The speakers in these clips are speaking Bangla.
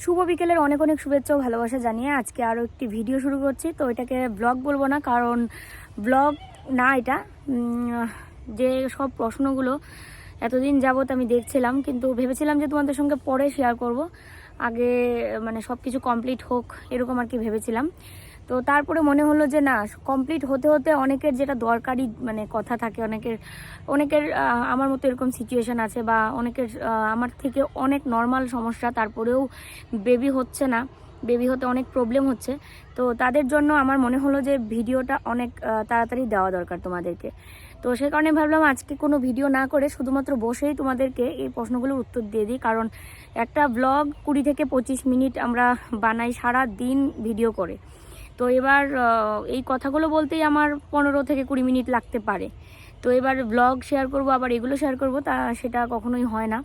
শুভ বিকেলের অনেক অনেক শুভেচ্ছা ও ভালোবাসা জানিয়ে আজকে আরও একটি ভিডিও শুরু করছি। তো এটাকে ব্লগ বলবো না, কারণ ব্লগ না এটা। যে সব প্রশ্নগুলো এতদিন যাবত আমি দেখছিলাম, কিন্তু ভেবেছিলাম যে তোমাদের সঙ্গে পরে শেয়ার করব, আগে মানে সব কিছু কমপ্লিট হোক এরকম আর কি ভেবেছিলাম। তো তারপরে মনে হলো যে না, কমপ্লিট হতে হতে অনেকের যেটা দরকারি মানে কথা থাকে, অনেকের অনেকের আমার মতো এরকম সিচুয়েশান আছে, বা অনেকের আমার থেকে অনেক নর্মাল সমস্যা, তারপরেও বেবি হচ্ছে না, বেবি হতে অনেক প্রবলেম হচ্ছে। তো তাদের জন্য আমার মনে হলো যে ভিডিওটা অনেক তাড়াতাড়ি দেওয়া দরকার তোমাদেরকে। তো সেই কারণে ভাবলাম আজকে কোনো ভিডিও না করে শুধুমাত্র বসেই তোমাদেরকে এই প্রশ্নগুলোর উত্তর দিয়ে দিই। কারণ একটা ব্লগ 20 থেকে 25 মিনিট আমরা বানাই সারা দিন ভিডিও করে। তো এবার এই কথাগুলো বলতেই আমার 15 থেকে 20 মিনিট লাগতে পারে। তো এবার ব্লগ শেয়ার করব, আবার এগুলো শেয়ার করব, তা সেটা কখনোই হয় না।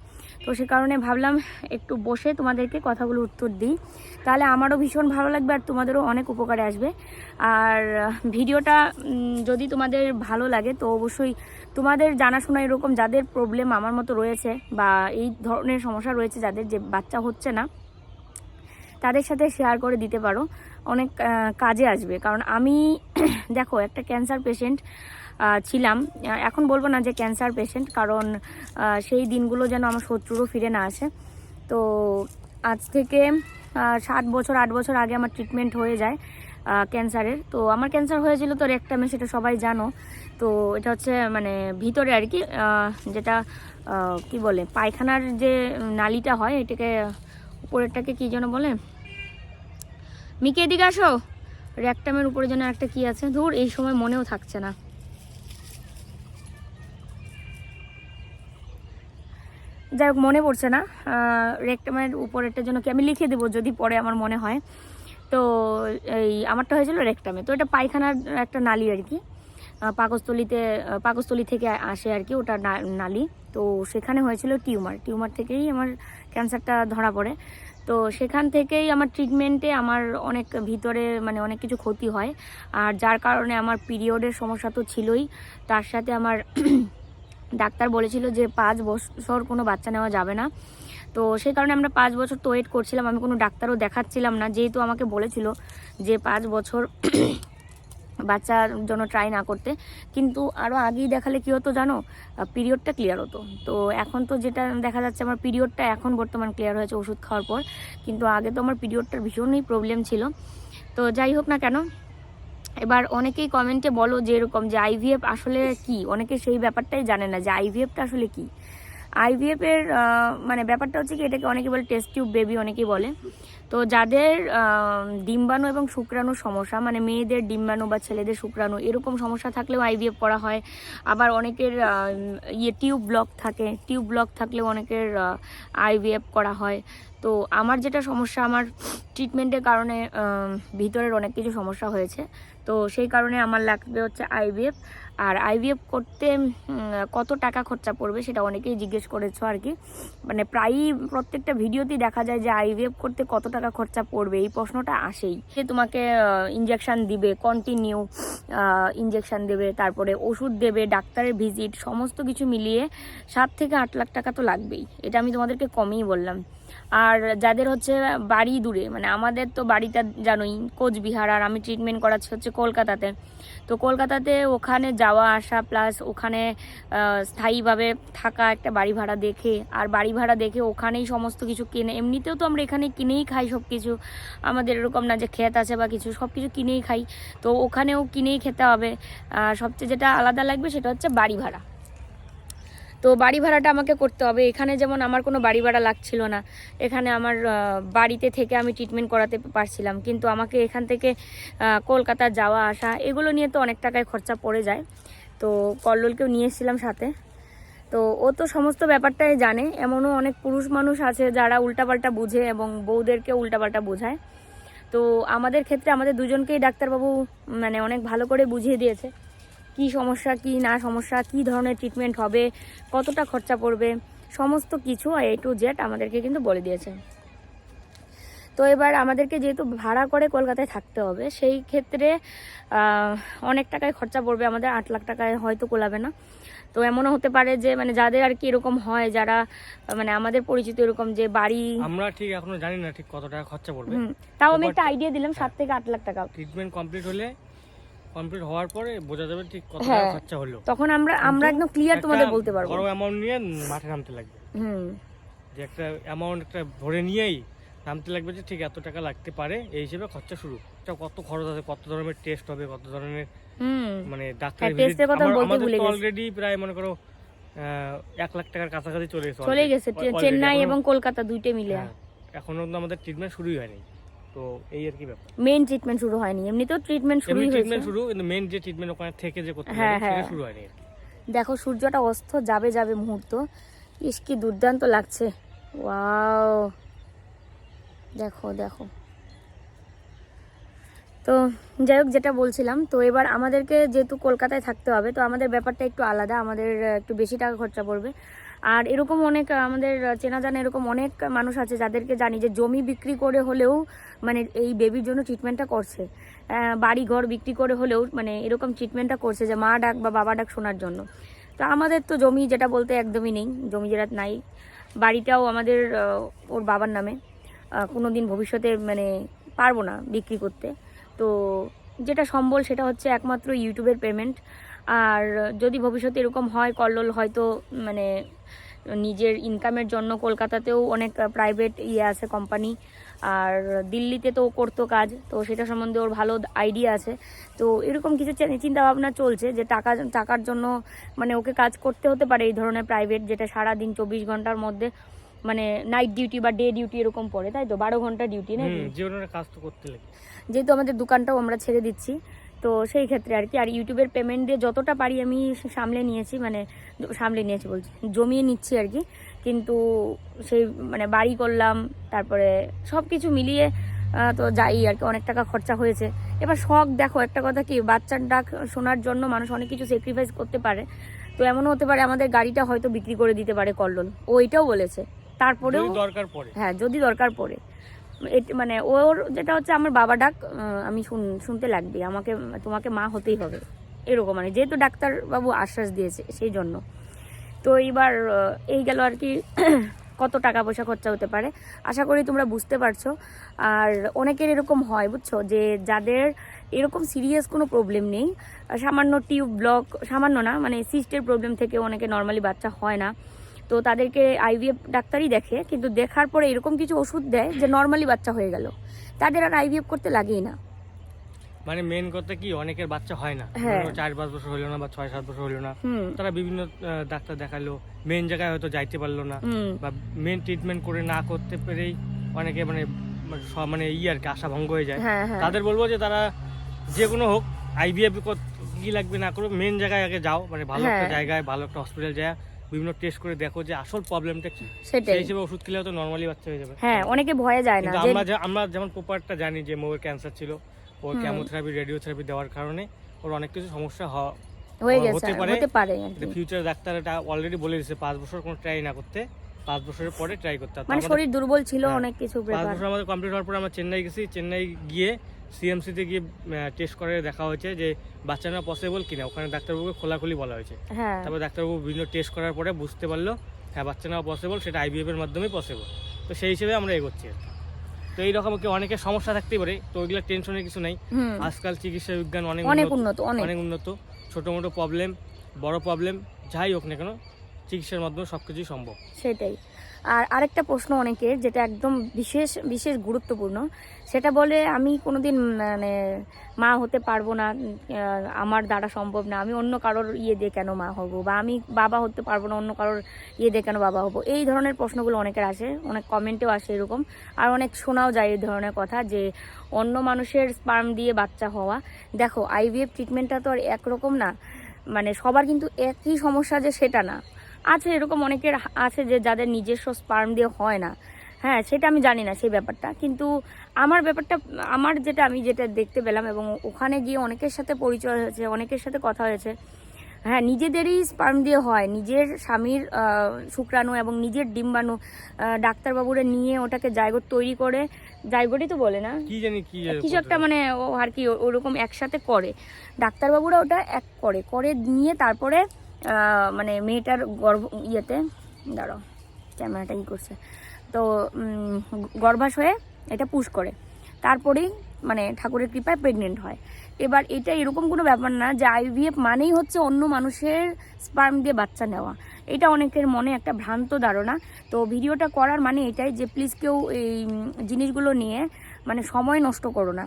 তো সে কারণে ভাবলাম একটু বসে তোমাদেরকে কথাগুলো উত্তর দিই, তাহলে আমারও ভীষণ ভালো লাগবে আর তোমাদেরও অনেক উপকারে আসবে। আর ভিডিওটা যদি তোমাদের ভালো লাগে তো অবশ্যই তোমাদের জানাশোনা এরকম যাদের প্রবলেম আমার মতো রয়েছে, বা এই ধরনের সমস্যা রয়েছে যাদের, যে বাচ্চা হচ্ছে না, তাদের সাথে শেয়ার করে দিতে পারো, অনেক কাজে আসবে। কারণ আমি দেখো একটা ক্যান্সার পেশেন্ট ছিলাম, এখন বলবো না যে ক্যান্সার পেশেন্ট, কারণ সেই দিনগুলো যেন আমার শত্রুরও ফিরে না আসে। তো আজ থেকে 8 বছর আগে আমার ট্রিটমেন্ট হয়ে যায় ক্যান্সারের। তো আমার ক্যান্সার হয়েছিল তো রেকটামে, সেটা সবাই জানো। তো এটা হচ্ছে মানে ভিতরে আর কি, যেটা কি বলে, পায়খানার যে নালীটা হয়, এটাকে উপরেরটাকে কি যেন বলে, মিকে এদিকে আসো, রেকটামের উপরে যেন একটা কি আছে, ধুর এই সময় মনেও থাকছে না। যাই হোক, মনে পড়ছে না। রেকটামের উপরেরটার জন্য কি আমি লিখে দেবো যদি পরে আমার মনে হয়। তো এই আমারটা হয়েছিল রেকটামে। তো এটা পায়খানার একটা নালী আর কি, পাকস্থলী থেকে আসে আর কি, ওটা নালী। তো সেখানে হয়েছিল টিউমার থেকেই আমার ক্যান্সারটা ধরা পড়ে। তো সেখান থেকেই আমার ট্রিটমেন্টে আমার অনেক ভিতরে মানে অনেক কিছু ক্ষতি হয়, আর যার কারণে আমার পিরিয়ডের সমস্যা তো ছিলই, তার সাথে আমার ডাক্তার বলেছিল যে 5 বছর কোনো বাচ্চা নেওয়া যাবে না। তো সেই কারণে আমরা 5 বছর তো ওয়েট করছিলাম, আমি কোনো ডাক্তারও দেখাচ্ছিলাম না, যেহেতু আমাকে বলেছিল যে 5 বছর বাচ্চার জন্য ট্রাই না করতে। কিন্তু আরও আগেই দেখালে কী হতো জানো, পিরিয়ডটা ক্লিয়ার হতো। তো এখন তো যেটা দেখা যাচ্ছে, আমার পিরিয়ডটা এখন বর্তমান ক্লিয়ার হয়েছে ওষুধ খাওয়ার পর, কিন্তু আগে তো আমার পিরিয়ডটার ভীষণই প্রবলেম ছিল। তো যাই হোক না কেন, এবার অনেকেই কমেন্টে বলো যে এরকম যে আইভিএফ আসলে কি, অনেকে সেই ব্যাপারটাই জানে না যে আইভিএফটা আসলে কি। আইভিএফ এর মানে ব্যাপারটা হচ্ছে কি, এটাকে অনেকে বলে টেস্ট টিউব বেবি, অনেকেই বলে। তো যাদের ডিম্বাণু এবং শুক্রাণুর সমস্যা, মানে মেয়েদের ডিম্বাণু বা ছেলেদের শুক্রাণু এরকম সমস্যা থাকলেও আইভিএফ করা হয়। আবার অনেকের টিউব ব্লক থাকলেও অনেকের আইভিএফ করা হয়। তো আমার যেটা সমস্যা, আমার ট্রিটমেন্টের কারণে ভিতরের অনেক কিছু সমস্যা হয়েছে। তো সেই কারণে আমার লাগবে হচ্ছে আইভিএফ। আর আইভিএফ করতে কত টাকা খরচা পড়বে সেটা অনেকেই জিজ্ঞেস করেছো আর কি, মানে প্রায়ই প্রত্যেকটা ভিডিওতেই দেখা যায় যে আইভিএফ করতে কত টাকা খরচা পড়বে, এই প্রশ্নটা আসেই। সে তোমাকে ইঞ্জেকশান দিবে, কন্টিনিউ ইঞ্জেকশান দেবে, তারপরে ওষুধ দেবে, ডাক্তারের ভিজিট, সমস্ত কিছু মিলিয়ে 7 থেকে 8 লাখ টাকা তো লাগবেই। এটা আমি তোমাদেরকে কমই বললাম। আর যাদের হচ্ছে বাড়ি দূরে, মানে আমাদের তো বাড়িটা জানোই কোচবিহার, আর আমি ট্রিটমেন্ট করাচ্ছি হচ্ছে কলকাতাতে। তো কলকাতাতে ওখানে যাওয়া আসা প্লাস ওখানে স্থায়ীভাবে থাকা, একটা বাড়ি ভাড়া দেখে, আর বাড়ি ভাড়া দেখে ওখানেই সমস্ত কিছু কিনে, এমনিতেও তো আমরা এখানে কিনেই খাই সব কিছু, আমাদের এরকম না যে ক্ষেত আছে বা কিছু, সব কিছু কিনেই খাই। তো ওখানেও কিনেই খেতে হবে। সবচেয়ে যেটা আলাদা লাগবে সেটা হচ্ছে বাড়ি ভাড়া। তো বাড়ি ভাড়াটা আমাকে করতে হবে। এখানে যেমন আমার কোনো বাড়ি ভাড়া লাগছিল না, এখানে আমার বাড়িতে থেকে আমি ট্রিটমেন্ট করাতে পারছিলাম, কিন্তু আমাকে এখান থেকে কলকাতা যাওয়া আসা এগুলো নিয়ে তো অনেক টাকায় খরচা পড়ে যায়। তো কল্লোলকেও নিয়ে এসেছিলাম সাথে। তো ও তো সমস্ত ব্যাপারটাই জানে। এমনও অনেক পুরুষ মানুষ আছে যারা উল্টাপাল্টা বুঝে এবং বউদেরকেও উল্টাপাল্টা বোঝায়। তো আমাদের ক্ষেত্রে আমাদের দুজনকেই ডাক্তারবাবু মানে অনেক ভালো করে বুঝিয়ে দিয়েছে কি সমস্যা, কি না সমস্যা, কি ধরনের ট্রিটমেন্ট হবে, কতটা খরচা পড়বে, সমস্ত কিছু A to Z আমাদেরকে কিন্তু বলে দিয়েছে। তো এবার আমাদেরকে যেহেতু ভাড়া করে কলকাতায় থাকতে হবে, সেই ক্ষেত্রে অনেক টাকায় খরচা পড়বে আমাদের, 8 লাখ টাকায় হয়তো কোলাবে না। তো এমনও হতে পারে যে মানে যাদের আর কি এরকম হয়, যারা মানে আমাদের পরিচিত এরকম যে বাড়ি, আমরা ঠিক এখনো জানি না ঠিক কত টাকা খরচা পড়বে, তাও আমি একটা আইডিয়া দিলাম 7 থেকে 8 লাখ টাকা। ট্রিটমেন্ট কমপ্লিট হওয়ার পরে বোঝা যাবে ঠিক কত টাকা খরচা হলো, তখন আমরা একদম ক্লিয়ার তোমাদের বলতে পারবো। বড় অ্যামাউন্ট নিয়ে মাঠে নামতে লাগবে, যে একটা অ্যামাউন্ট একটা ধরে নিয়েই নামতে লাগবে যে ঠিক এত টাকা লাগতে পারে, এই হিসেবে খরচা শুরু। এটা কত খরচ আছে, কত ধরনের টেস্ট হবে, কত ধরনের মানে ডাক্তারের ভিজিট, আমাদের তো অলরেডি প্রায় মনে করো 1 লাখ টাকার কাছাকাছি চলে গেছে চেন্নাই এবং কলকাতা দুইটা মিলে। এখনো কিন্তু আমাদের ট্রিটমেন্ট শুরুই হয়নি, তো এই আর কি ব্যাপার। মেইন ট্রিটমেন্ট শুরু হয়নি, এমনিতেও ট্রিটমেন্ট শুরু হয়েছে, কিন্তু মেইন যে ট্রিটমেন্ট ওখানে থেকে যে করতে হবে সেটা শুরু হয়নি। দেখো সূর্যটা অস্ত যাবে মুহূর্ত, ইস কি দুর্দান্ত লাগছে, ওয়াও দেখো। তো যাই হোক, যেটা বলছিলাম, তো এবার আমাদেরকে যেহেতু কলকাতায় থাকতে হবে, তো আমাদের ব্যাপারটা একটু আলাদা, আমাদের একটু বেশি টাকা খরচা পড়বে। আর এরকম অনেক আমাদের চেনা জানা এরকম অনেক মানুষ আছে যাদেরকে জানি যে জমি বিক্রি করে হলেও মানে এই বেবির জন্য ট্রিটমেন্টটা করছে, বাড়ি ঘর বিক্রি করে হলেও মানে এরকম ট্রিটমেন্টটা করছে যে মা ডাক বা বাবা ডাক শোনার জন্য। তো আমাদের তো জমি যেটা বলতে একদমই নেই, জমি যেটা নাই, বাড়িটাও আমাদের ওর বাবার নামে, কোনো দিন ভবিষ্যতে মানে পারবো না বিক্রি করতে। তো যেটা সম্বল সেটা হচ্ছে একমাত্র ইউটিউবের পেমেন্ট। আর যদি ভবিষ্যতে এরকম হয় কল্লোল হয়তো মানে নিজের ইনকামের জন্য কলকাতাতেও অনেক প্রাইভেট আছে কোম্পানি, আর দিল্লিতে তো করতো কাজ, তো সেটা সম্বন্ধে ওর ভালো আইডিয়া আছে। তো এরকম কিছু চিন্তা ভাবনা চলছে যে টাকার জন্য মানে ওকে কাজ করতে হতে পারে এই ধরনের প্রাইভেট, যেটা সারাদিন 24 ঘন্টার মধ্যে মানে নাইট ডিউটি বা ডে ডিউটি এরকম পড়ে, তাই তো 12 ঘন্টা ডিউটি না, জীবনের কাজ তো করতে লাগে। যেহেতু আমাদের দোকানটাও আমরা ছেড়ে দিচ্ছি, তো সেই ক্ষেত্রে আর কি। আর ইউটিউবের পেমেন্ট দিয়ে যতটা পারি আমি সামলে নিয়েছি বলছি, জমিয়ে নিচ্ছি আর কি। কিন্তু সেই মানে বাড়ি করলাম, তারপরে সব কিছু মিলিয়ে তো যাই আর কি, অনেক টাকা খরচা হয়েছে। এবার শখ, দেখো একটা কথা কি, বাচ্চার ডাক শোনার জন্য মানুষ অনেক কিছু স্যাক্রিফাইস করতে পারে। তো এমনও হতে পারে আমাদের গাড়িটা হয়তো বিক্রি করে দিতে পারে কল্লোল, ও এটাও বলেছে। তারপরেও দরকার পড়ে, হ্যাঁ যদি দরকার পড়ে, মানে ওর যেটা হচ্ছে আমার বাবা ডাক আমি শুনতে লাগবে, তোমাকে মা হতেই হবে এরকম, মানে যেহেতু ডাক্তার বাবু আশ্বাস দিয়েছে সেই জন্য। তো এইবার এই গেল আর কি কত টাকা পয়সা খরচা হতে পারে, আশা করি তোমরা বুঝতে পারছো। আর অনেকের এরকম হয় বুঝছো, যে যাদের এরকম সিরিয়াস কোনো প্রবলেম নেই, সামান্য টিউব ব্লক, সামান্য না মানে সিস্টের প্রবলেম থেকে অনেকে নর্মালি বাচ্চা হয় না, তো তাদেরকে আইভিএফ ডাক্তারই দেখে, কিন্তু দেখার পরে এরকম কিছু ওষুধ দেয় যে নর্মালি বাচ্চা হয়ে গেল, তাদের আর আইভিএফ করতে লাগেই না। মানে মেন কথা কি, অনেকের বাচ্চা হয় না, 4-5 বছর হলো না বা 6-7 বছর হলো না, তারা বিভিন্ন ডাক্তার দেখালো, মেন জায়গায় হয়তো যাইতে পারলো না, বা মেন ট্রিটমেন্ট করে না করতে পেরেই অনেকে মানে আর কি আশা ভঙ্গ হয়ে যায়। তাদের বলবো যে তারা যে কোনো হোক আইভিএফ কি লাগবে না করো, মেন জায়গায় আগে যাও, মানে ভালো একটা জায়গায়, ভালো একটা হসপিটাল যায়, বিভিন্ন টেস্ট করে দেখো যে আসল প্রবলেমটা কি, সেই হিসেবে ওষুধ খেলে হয়তো নরমালি বাচ্চা হয়ে যাবে। হ্যাঁ, অনেকে ভয়ে যায় না। আমরা যেমন প্রপারটা জানি যে মৌয়ের ক্যান্সার ছিল, ওর কেমোথেরাপি রেডিওথেরাপি দেওয়ার কারণে ওর অনেক কিছু সমস্যা হতে পারে। ফিউচার ডাক্তার এটা অলরেডি বলে দিয়েছে 5 বছর কোনো ট্রাই না করতে, 5 বছরের পরে ট্রাই করতে। মানে শরীর দুর্বল ছিল অনেক কিছু, 5 বছর আমাদের কমপ্লিট হওয়ার পরে আমরা চেন্নাই গেছি, চেন্নাই গিয়ে সিএমসিতে গিয়ে টেস্ট করে দেখা হয়েছে যে বাচ্চা না পসিবল কিনা, ওখানে ডাক্তারবাবুকে খোলাখুলি বলা হয়েছে। তারপর ডাক্তারবাবু বিভিন্ন টেস্ট করার পরে বুঝতে পারলো হ্যাঁ বাচ্চা না পসিবল, সেটা আইভিএফ এর মাধ্যমেই পসিবল। তো সেই হিসেবে আমরা এগোচ্ছি আর কি। তো এইরকম অনেকের সমস্যা থাকতেই পারে, তো ওইগুলো টেনশনের কিছু নাই। আজকাল চিকিৎসা বিজ্ঞান অনেক উন্নত, ছোট মোটো প্রবলেম, বড় প্রবলেম যাই হোক না কেন, চিকিৎসার মাধ্যমে সবকিছুই সম্ভব। সেটাই। আর আরেকটা প্রশ্ন অনেকের, যেটা একদম বিশেষ গুরুত্বপূর্ণ, সেটা বলে আমি কোনোদিন মানে মা হতে পারবো না, আমার দ্বারা সম্ভব না, আমি অন্য কারোর দিয়ে কেন মা হব, বা আমি বাবা হতে পারবো না, অন্য কারোর দিয়ে কেন বাবা হব। এই ধরনের প্রশ্নগুলো অনেকের আসে, অনেক কমেন্টেও আসে এরকম, আর অনেক শোনাও যায় এই ধরনের কথা যে অন্য মানুষের স্পার্ম দিয়ে বাচ্চা হওয়া। দেখো আইভিএফ ট্রিটমেন্টটা তো আর একরকম না, মানে সবার কিন্তু একই সমস্যা যে সেটা না, আছে এরকম অনেকের আছে যে যাদের নিজস্ব স্পার্ম দিয়ে হয় না। হ্যাঁ, সেটা আমি জানি না সেই ব্যাপারটা, কিন্তু আমার যেটা আমি দেখতে পেলাম এবং ওখানে গিয়ে অনেকের সাথে পরিচয় হয়েছে, অনেকের সাথে কথা হয়েছে, হ্যাঁ নিজেদেরই স্পার্ম দিয়ে হয়, নিজের স্বামীর শুক্রাণু এবং নিজের ডিম্বাণু ডাক্তারবাবুরা নিয়ে ওটাকে জায়গোট তৈরি করে, জায়গোটই তো বলে না কিছু একটা, মানে ও আর কি ওরকম একসাথে করে ডাক্তারবাবুরা, ওটা করে নিয়ে তারপরে মানে মেয়েটার ইয়েতে দাঁড়াও ক্যামেরাটা করছে, তো গর্ভাশয়ে এটা পুশ করে, তারপরেই মানে ঠাকুরের কৃপায় প্রেগনেন্ট হয়। এবার এটা এরকম কোনো ব্যাপার না যে আইভিএফ মানেই হচ্ছে অন্য মানুষের স্পার্ম দিয়ে বাচ্চা নেওয়া। এটা অনেকের মনে একটা ভ্রান্ত ধারণা। তো ভিডিওটা করার মানে এটাই যে প্লিজ কেউ এই জিনিসগুলো নিয়ে মানে সময় নষ্ট করো না।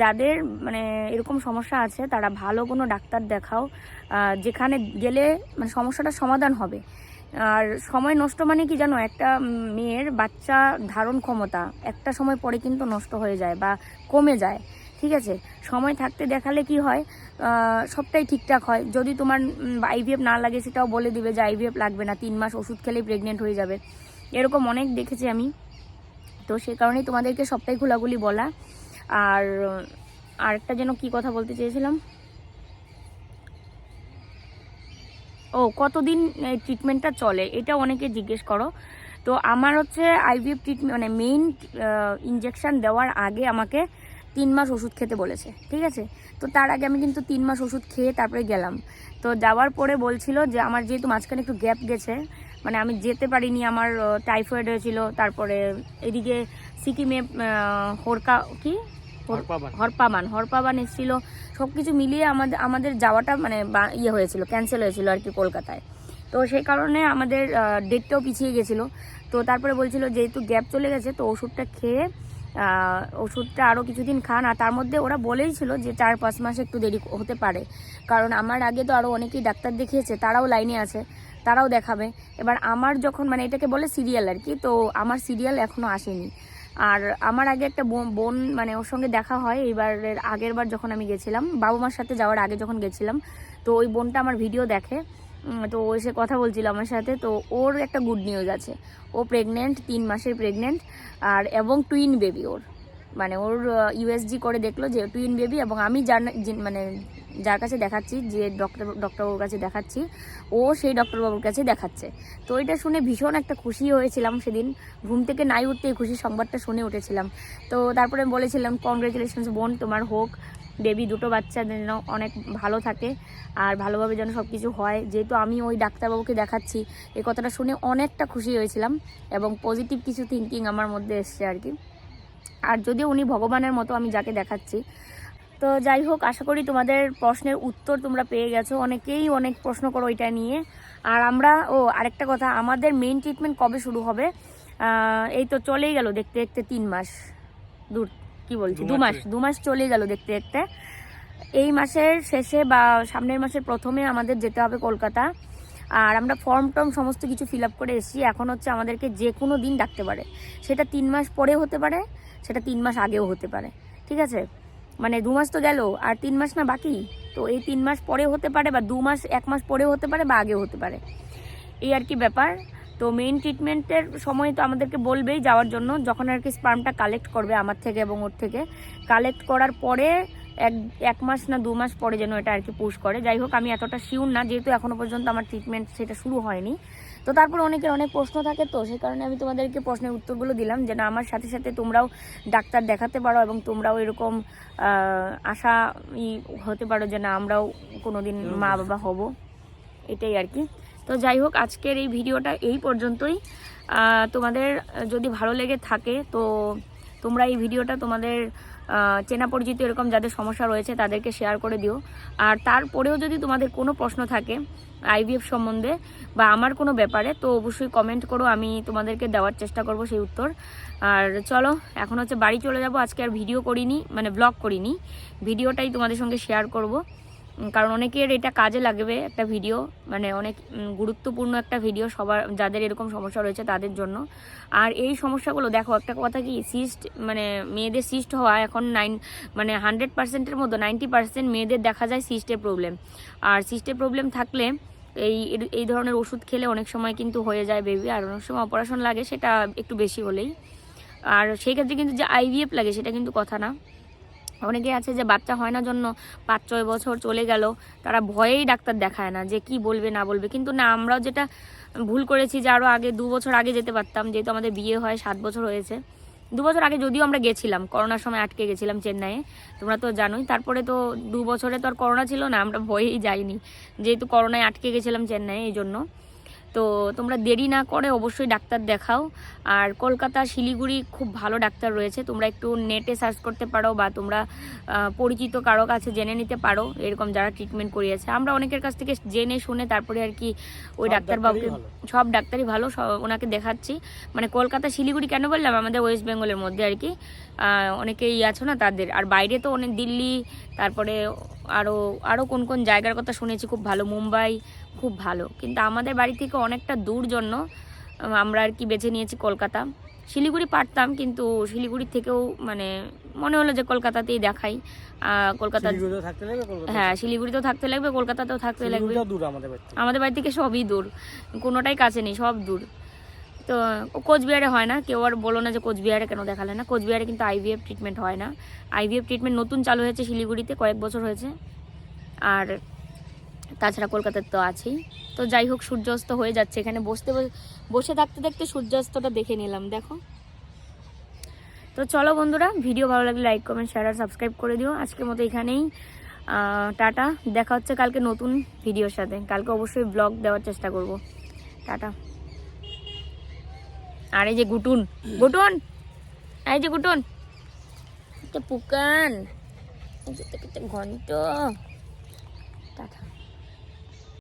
যাদের মানে এরকম সমস্যা আছে তারা ভালো কোনো ডাক্তার দেখাও, যেখানে গেলে মানে সমস্যাটার সমাধান হবে। আর সময় নষ্ট মানে কি জানো, একটা মেয়ের বাচ্চা ধারণ ক্ষমতা একটা সময় পরে কিন্তু নষ্ট হয়ে যায় বা কমে যায়, ঠিক আছে? সময় থাকতে দেখালে কি হয়, সবটাই ঠিকঠাক হয়। যদি তোমার আইভিএফ না লাগে সেটাও বলে দিবে যে আইভিএফ লাগবে না, 3 মাস ওষুধ খেলেই প্রেগনেন্ট হয়ে যাবে, এরকম অনেক দেখেছি আমি। তো সে কারণেই তোমাদেরকে সবটাই খোলাখুলি বলা। আর আরেকটা যেন কি কথা বলতে চেয়েছিলাম, ও কতদিন ট্রিটমেন্টটা চলে এটা অনেকে জিজ্ঞেস করো। তো আমার হচ্ছে আইভিএফ ট্রিটমেন্ট মানে মেইন ইনজেকশন দেওয়ার আগে আমাকে 3 মাস ওষুধ খেতে বলেছে, ঠিক আছে? তো তার আগে আমি কিন্তু 3 মাস ওষুধ খেয়ে তারপরে গেলাম। তো যাওয়ার পরে বলছিল যে আমার যেহেতু মাঝখানে একটু গ্যাপ গেছে, মানে আমি যেতে পারিনি, আমার টাইফয়েড হয়েছিল, তারপরে এদিকে সিকিমে হরপাবান এসেছিল, সব কিছু মিলিয়ে আমাদের যাওয়াটা মানে হয়েছিল, ক্যান্সেল হয়েছিল আর কি কলকাতায়। তো সেই কারণে আমাদের ডেটটাও পিছিয়ে গেছিলো। তো তারপরে বলছিল যেহেতু গ্যাপ চলে গেছে তো ওষুধটা খেয়ে ওষুধটা আরও কিছুদিন খান। আর তার মধ্যে ওরা বলেই ছিল যে 4-5 মাস একটু দেরি হতে পারে, কারণ আমার আগে তো আরও অনেকেই ডাক্তার দেখিয়েছে, তারাও লাইনে আছে, তারাও দেখাবে। এবার আমার যখন মানে এটাকে বলে সিরিয়াল আর কি, তো আমার সিরিয়াল এখনও আসেনি। আর আমার আগে একটা বোন মানে ওর সঙ্গে দেখা হয় এইবারের আগের বার যখন আমি গেছিলাম, বাবা মার সাথে যাওয়ার আগে যখন গেছিলাম, তো ওই বোনটা আমার ভিডিও দেখে, তো ও এসে কথা বলছিল আমার সাথে। তো ওর একটা গুড নিউজ আছে, ও প্রেগনেন্ট, 3 মাসের প্রেগনেন্ট, আর এবং টুইন বেবি ওর, মানে ওর ইউএসজি করে দেখলো যে টুইন বেবি। এবং আমি মানে যার কাছে দেখাচ্ছি, যে ডক্টরবাবুর কাছে দেখাচ্ছি, ও সেই ডক্টরবাবুর কাছে দেখাচ্ছে। তো এটা শুনে ভীষণ একটা খুশি হয়েছিলাম সেদিন, ঘুম থেকে নাই উঠতেই খুশি সংবাদটা শুনে উঠেছিলাম। তো তারপরে বলেছিলাম কংগ্রেচুলেশনস বোন, তোমার হোক, বেবি দুটো বাচ্চা যেন অনেক ভালো থাকে আর ভালোভাবে যেন সব কিছু হয়। যেহেতু আমি ওই ডাক্তারবাবুকে দেখাচ্ছি, এই কথাটা শুনে অনেকটা খুশি হয়েছিলাম এবং পজিটিভ কিছু থিঙ্কিং আমার মধ্যে এসছে আর কি। আর যদিও উনি ভগবানের মতো আমি যাকে দেখাচ্ছি। তো যাই হোক, আশা করি তোমাদের প্রশ্নের উত্তর তোমরা পেয়ে গেছো। অনেকেই অনেক প্রশ্ন করো এটা নিয়ে। আর আমরা আরেকটা কথা, আমাদের মেইন ট্রিটমেন্ট কবে শুরু হবে? এই তো চলেই গেল দেখতে দেখতে 3 মাস, দূর কি বলছি 2 মাস চলে গেল দেখতে দেখতে। এই মাসের শেষে বা সামনের মাসের প্রথমে আমাদের যেতে হবে কলকাতা। আর আমরা ফর্ম টর্ম সমস্ত কিছু ফিল আপ করে এসেছি। এখন হচ্ছে আমাদেরকে যে কোনো দিন ডাকতে পারে, সেটা 3 মাস পরে হতে পারে, সেটা 3 মাস আগেও হতে পারে, ঠিক আছে? মানে 2 মাস তো গেল, আর 3 মাস না বাকি। তো এই 3 মাস পরেও হতে পারে, বা 2 মাস 1 মাস পরেও হতে পারে, বা আগেও হতে পারে, এই আর কি ব্যাপার। তো মেইন ট্রিটমেন্টের সময় তো আমাদেরকে বলবেই যাওয়ার জন্য, যখন আর কি স্পার্মটা কালেক্ট করবে আমার থেকে এবং ওর থেকে। কালেক্ট করার পরে 1 মাস না 2 মাস পরে যেন এটা আর কি পুশ করে। যাই হোক, আমি এতটা শিওর না, যেহেতু এখনো পর্যন্ত আমার ট্রিটমেন্ট সেটা শুরু হয়নি। তো তারপর অনেকের অনেক প্রশ্ন থাকে, তো সেই কারণে আমি তোমাদেরকে প্রশ্নের উত্তরগুলো দিলাম, যেন আমার সাথে সাথে তোমরাও ডাক্তার দেখাতে পারো এবং তোমরাও এরকম আশা হতে পারো যে না আমরাও কোনোদিন মা বাবা হব, এটাই আর কি। তো যাই হোক, আজকের এই ভিডিওটা এই পর্যন্তই। তোমাদের যদি ভালো লেগে থাকে তো তোমরা এই ভিডিওটা তোমাদের চেনা পরিচিত এরকম যাদের সমস্যা রয়েছে তাদেরকে শেয়ার করে দিও। আর তারপরেও যদি তোমাদের কোনো প্রশ্ন থাকে আইভিএফ সম্বন্ধে বা আমার কোনো ব্যাপারে, তো অবশ্যই কমেন্ট করো, আমি তোমাদেরকে দেওয়ার চেষ্টা করব সেই উত্তর। আর চলো, এখন হচ্ছে বাড়ি চলে যাব। আজকে আর ভিডিও করিনি, মানে ব্লগ করিনি, ভিডিওটাই তোমাদের সঙ্গে শেয়ার করব, কারণ অনেকের এটা কাজে লাগবে একটা ভিডিও, মানে অনেক গুরুত্বপূর্ণ একটা ভিডিও সবার, যাদের এরকম সমস্যা রয়েছে তাদের জন্য। আর এই সমস্যাগুলো দেখো, একটা কথা কি, সিস্ট মানে মেয়েদের সিস্ট হওয়া এখন 100%-এর মধ্যে 90% মেয়েদের দেখা যায় সিস্টের প্রবলেম। আর সিস্টের প্রবলেম থাকলে এই ধরনের ওষুধ খেলে অনেক সময় কিন্তু হয়ে যায় বেবি, আর অনেক সময় অপারেশন লাগে, সেটা একটু বেশি হলেই। আর সেই ক্ষেত্রে কিন্তু যে আইভিএফ লাগে সেটা কিন্তু কথা না। অনেকে আছে যে বাচ্চা হয় না জন্য 5-6 বছর চলে গেল, তারা ভয়েই ডাক্তার দেখায় না, যে কি বলবে না বলবে। কিন্তু না, আমরাও যেটা ভুল করেছি যে আরও আগে 2 বছর আগে যেতে পারতাম, যেহেতু আমাদের বিয়ে হয় 7 বছর হয়েছে, 2 বছর আগে যদিও আমরা গেছিলাম, করোনার সময় আটকে গেছিলাম চেন্নাইয়ে, তোমরা তো জানোই। তারপরে তো 2 বছরে তো আর করোনা ছিল না, আমরা ভয়েই যাইনি, যেহেতু করোনায় আটকে গেছিলাম চেন্নাইয়ে, এই জন্য। তো তোমরা দেরি না করে অবশ্যই ডাক্তার দেখাও। আর কলকাতা, শিলিগুড়ি খুব ভালো ডাক্তার রয়েছে, তোমরা একটু নেটে সার্চ করতে পারো, বা তোমরা পরিচিত কারো কাছে জেনে নিতে পারো, এরকম যারা ট্রিটমেন্ট করিয়েছে। আমরা অনেকের কাছ থেকে জেনে শুনে তারপরে আর কি ওই ডাক্তারবাবুকে, সব ডাক্তারই ভালো, ওনাকে দেখাচ্ছি। মানে কলকাতা, শিলিগুড়ি কেন বললাম, আমাদের ওয়েস্ট বেঙ্গলের মধ্যে আর কি, অনেকেই আছো না তাদের। আর বাইরে তো অনেক, দিল্লি, তারপরে আরও কোন কোন জায়গার কথা শুনেছি খুব ভালো, মুম্বাই খুব ভালো। কিন্তু আমাদের বাড়ি থেকে অনেকটা দূর জন্য আমরা আর কি বেছে নিয়েছি কলকাতা। শিলিগুড়ি পারতাম, কিন্তু শিলিগুড়ির থেকেও মানে মনে হলো যে কলকাতাতেই দেখাই। কলকাতা, হ্যাঁ শিলিগুড়িতেও থাকতে লাগবে, কলকাতাতেও থাকতে লাগবে। আমাদের বাড়ি থেকে সবই দূর, কোনোটাই কাছে নেই, সব দূর। তো কোচবিহারে হয় না, কেউ আর বলো না যে কোচবিহারে কেন দেখালে না। কোচবিহারে কিন্তু আইভিএফ ট্রিটমেন্ট হয় না। আইভিএফ ট্রিটমেন্ট নতুন চালু হয়েছে শিলিগুড়িতে, কয়েক বছর হয়েছে। আর তাছাড়া কলকাতার তো আছেই। তো যাই হোক, সূর্যাস্ত হয়ে যাচ্ছে, এখানে বসে থাকতে থাকতে সূর্যাস্তটা দেখে নিলাম, দেখো। তো চলো বন্ধুরা, ভিডিও ভালো লাগলে লাইক, কমেন্ট, শেয়ার আর সাবস্ক্রাইব করে দিও। আজকের মতো এখানেই টাটা, দেখা হচ্ছে কালকে নতুন ভিডিওর সাথে। কালকে অবশ্যই ব্লগ দেওয়ার চেষ্টা করব। টাটা। আর এই যে গুটুন, এই যে গুটুন, পুকান ঘন্ট, টাটা।